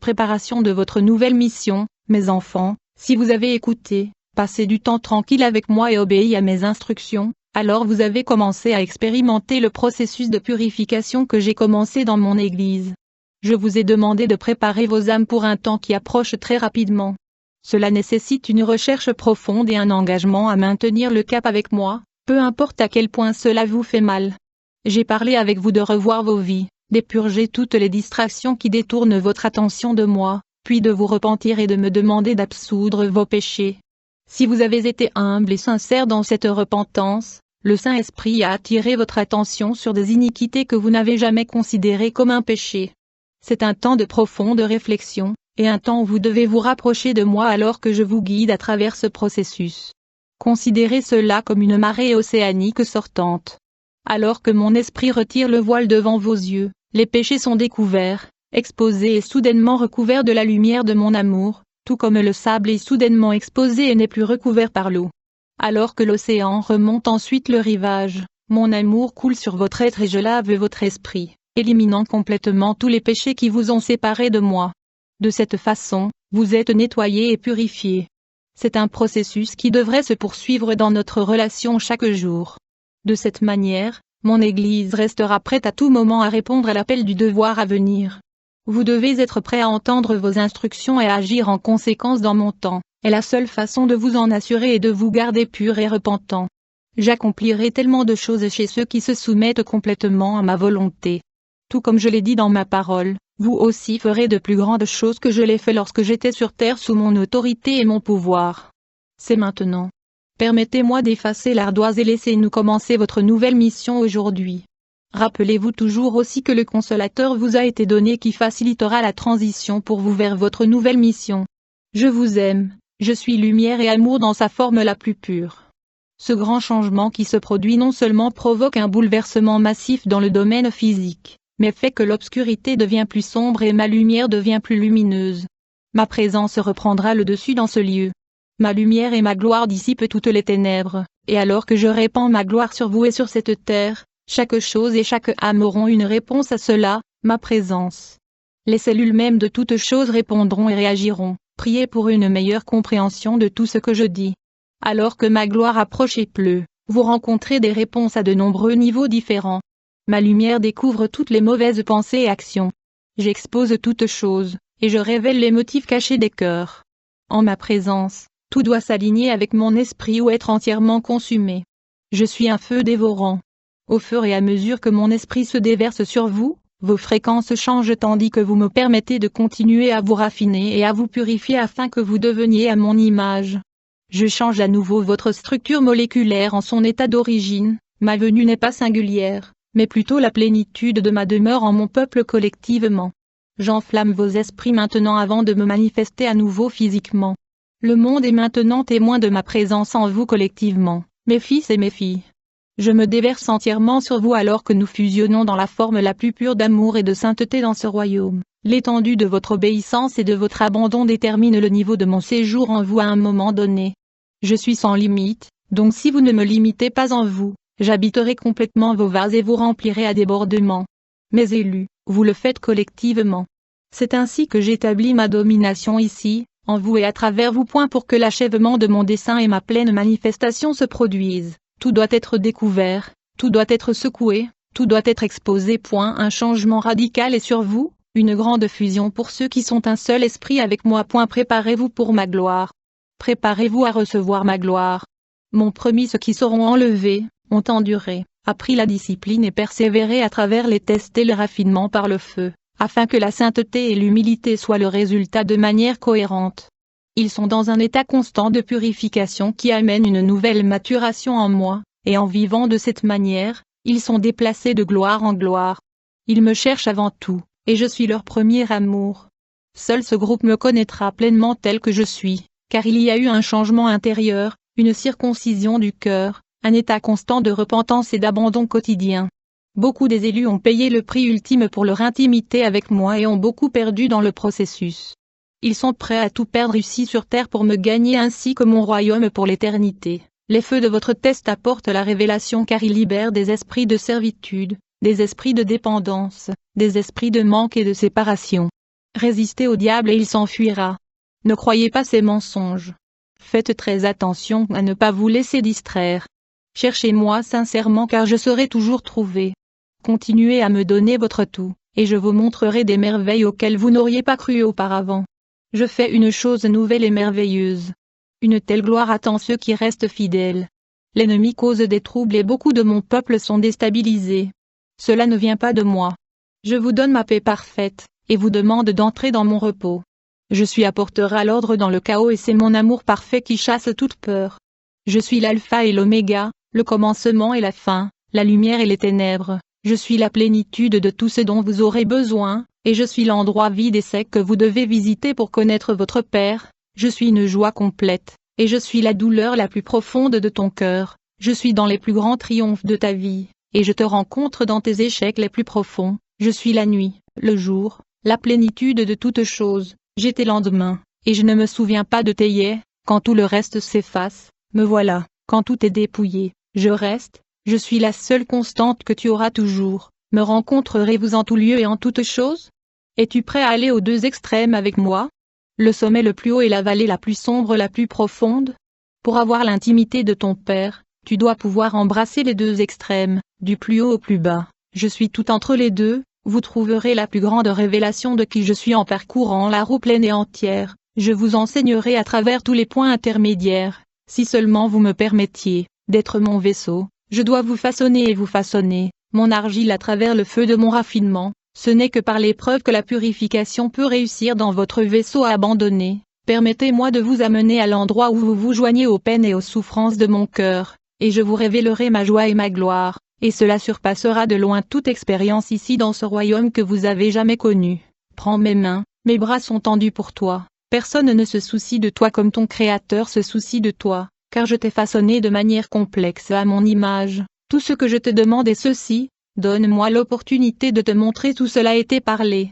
préparation de votre nouvelle mission, mes enfants, si vous avez écouté, passé du temps tranquille avec moi et obéi à mes instructions, alors vous avez commencé à expérimenter le processus de purification que j'ai commencé dans mon Église. Je vous ai demandé de préparer vos âmes pour un temps qui approche très rapidement. Cela nécessite une recherche profonde et un engagement à maintenir le cap avec moi, peu importe à quel point cela vous fait mal. J'ai parlé avec vous de revoir vos vies, d'épurger toutes les distractions qui détournent votre attention de moi, puis de vous repentir et de me demander d'absoudre vos péchés. Si vous avez été humble et sincère dans cette repentance, le Saint-Esprit a attiré votre attention sur des iniquités que vous n'avez jamais considérées comme un péché. C'est un temps de profonde réflexion, et un temps où vous devez vous rapprocher de moi alors que je vous guide à travers ce processus. Considérez cela comme une marée océanique sortante. Alors que mon esprit retire le voile devant vos yeux, les péchés sont découverts, exposés et soudainement recouverts de la lumière de mon amour, tout comme le sable est soudainement exposé et n'est plus recouvert par l'eau. Alors que l'océan remonte ensuite le rivage, mon amour coule sur votre être et je lave votre esprit, éliminant complètement tous les péchés qui vous ont séparés de moi. De cette façon, vous êtes nettoyés et purifiés. C'est un processus qui devrait se poursuivre dans notre relation chaque jour. De cette manière, mon Église restera prête à tout moment à répondre à l'appel du devoir à venir. Vous devez être prêt à entendre vos instructions et à agir en conséquence dans mon temps, est la seule façon de vous en assurer et de vous garder pur et repentant. J'accomplirai tellement de choses chez ceux qui se soumettent complètement à ma volonté. Tout comme je l'ai dit dans ma parole, vous aussi ferez de plus grandes choses que je l'ai fait lorsque j'étais sur terre sous mon autorité et mon pouvoir. C'est maintenant. Permettez-moi d'effacer l'ardoise et laissez-nous commencer votre nouvelle mission aujourd'hui. Rappelez-vous toujours aussi que le Consolateur vous a été donné qui facilitera la transition pour vous vers votre nouvelle mission. Je vous aime, je suis lumière et amour dans sa forme la plus pure. Ce grand changement qui se produit non seulement provoque un bouleversement massif dans le domaine physique, mais fait que l'obscurité devient plus sombre et ma lumière devient plus lumineuse. Ma présence reprendra le dessus dans ce lieu. Ma lumière et ma gloire dissipent toutes les ténèbres, et alors que je répands ma gloire sur vous et sur cette terre, chaque chose et chaque âme auront une réponse à cela, ma présence. Les cellules mêmes de toutes choses répondront et réagiront, priez pour une meilleure compréhension de tout ce que je dis. Alors que ma gloire approche et pleut, vous rencontrez des réponses à de nombreux niveaux différents. Ma lumière découvre toutes les mauvaises pensées et actions. J'expose toutes choses, et je révèle les motifs cachés des cœurs. En ma présence, tout doit s'aligner avec mon esprit ou être entièrement consumé. Je suis un feu dévorant. Au fur et à mesure que mon esprit se déverse sur vous, vos fréquences changent tandis que vous me permettez de continuer à vous raffiner et à vous purifier afin que vous deveniez à mon image. Je change à nouveau votre structure moléculaire en son état d'origine, ma venue n'est pas singulière, mais plutôt la plénitude de ma demeure en mon peuple collectivement. J'enflamme vos esprits maintenant avant de me manifester à nouveau physiquement. Le monde est maintenant témoin de ma présence en vous collectivement, mes fils et mes filles. Je me déverse entièrement sur vous alors que nous fusionnons dans la forme la plus pure d'amour et de sainteté dans ce royaume. L'étendue de votre obéissance et de votre abandon détermine le niveau de mon séjour en vous à un moment donné. Je suis sans limite, donc si vous ne me limitez pas en vous, j'habiterai complètement vos vases et vous remplirez à débordement. Mes élus, vous le faites collectivement. C'est ainsi que j'établis ma domination ici, en vous et à travers vous. Pour que l'achèvement de mon dessein et ma pleine manifestation se produisent, tout doit être découvert, tout doit être secoué, tout doit être exposé. Un changement radical est sur vous, une grande fusion pour ceux qui sont un seul esprit avec moi. Préparez-vous pour ma gloire. Préparez-vous à recevoir ma gloire. Mon promis, ceux qui seront enlevés, ont enduré, appris la discipline et persévéré à travers les tests et le raffinement par le feu, afin que la sainteté et l'humilité soient le résultat de manière cohérente. Ils sont dans un état constant de purification qui amène une nouvelle maturation en moi, et en vivant de cette manière, ils sont déplacés de gloire en gloire. Ils me cherchent avant tout, et je suis leur premier amour. Seul ce groupe me connaîtra pleinement tel que je suis, car il y a eu un changement intérieur, une circoncision du cœur, un état constant de repentance et d'abandon quotidien. Beaucoup des élus ont payé le prix ultime pour leur intimité avec moi et ont beaucoup perdu dans le processus. Ils sont prêts à tout perdre ici sur terre pour me gagner ainsi que mon royaume pour l'éternité. Les feux de votre test apportent la révélation car ils libèrent des esprits de servitude, des esprits de dépendance, des esprits de manque et de séparation. Résistez au diable et il s'enfuira. Ne croyez pas ses mensonges. Faites très attention à ne pas vous laisser distraire. Cherchez-moi sincèrement car je serai toujours trouvé. Continuez à me donner votre tout, et je vous montrerai des merveilles auxquelles vous n'auriez pas cru auparavant. Je fais une chose nouvelle et merveilleuse. Une telle gloire attend ceux qui restent fidèles. L'ennemi cause des troubles et beaucoup de mon peuple sont déstabilisés. Cela ne vient pas de moi. Je vous donne ma paix parfaite, et vous demande d'entrer dans mon repos. Je suis apporteur à l'ordre dans le chaos et c'est mon amour parfait qui chasse toute peur. Je suis l'alpha et l'oméga, le commencement et la fin, la lumière et les ténèbres. Je suis la plénitude de tout ce dont vous aurez besoin, et je suis l'endroit vide et sec que vous devez visiter pour connaître votre Père. Je suis une joie complète, et je suis la douleur la plus profonde de ton cœur. Je suis dans les plus grands triomphes de ta vie, et je te rencontre dans tes échecs les plus profonds. Je suis la nuit, le jour, la plénitude de toutes choses. J'étais lendemain, et je ne me souviens pas de tes yeux, quand tout le reste s'efface. Me voilà, quand tout est dépouillé, je reste. Je suis la seule constante que tu auras toujours. Me rencontrerez-vous en tout lieu et en toutes choses? Es-tu prêt à aller aux deux extrêmes avec moi? Le sommet le plus haut et la vallée la plus sombre, la plus profonde? Pour avoir l'intimité de ton Père, tu dois pouvoir embrasser les deux extrêmes, du plus haut au plus bas. Je suis tout entre les deux, vous trouverez la plus grande révélation de qui je suis en parcourant la roue pleine et entière. Je vous enseignerai à travers tous les points intermédiaires, si seulement vous me permettiez d'être mon vaisseau. Je dois vous façonner et vous façonner, mon argile à travers le feu de mon raffinement. Ce n'est que par l'épreuve que la purification peut réussir dans votre vaisseau abandonné. Permettez-moi de vous amener à l'endroit où vous vous joignez aux peines et aux souffrances de mon cœur, et je vous révélerai ma joie et ma gloire, et cela surpassera de loin toute expérience ici dans ce royaume que vous avez jamais connu. Prends mes mains, mes bras sont tendus pour toi. Personne ne se soucie de toi comme ton Créateur se soucie de toi. Car je t'ai façonné de manière complexe à mon image. Tout ce que je te demande est ceci, donne-moi l'opportunité de te montrer tout cela été parlé.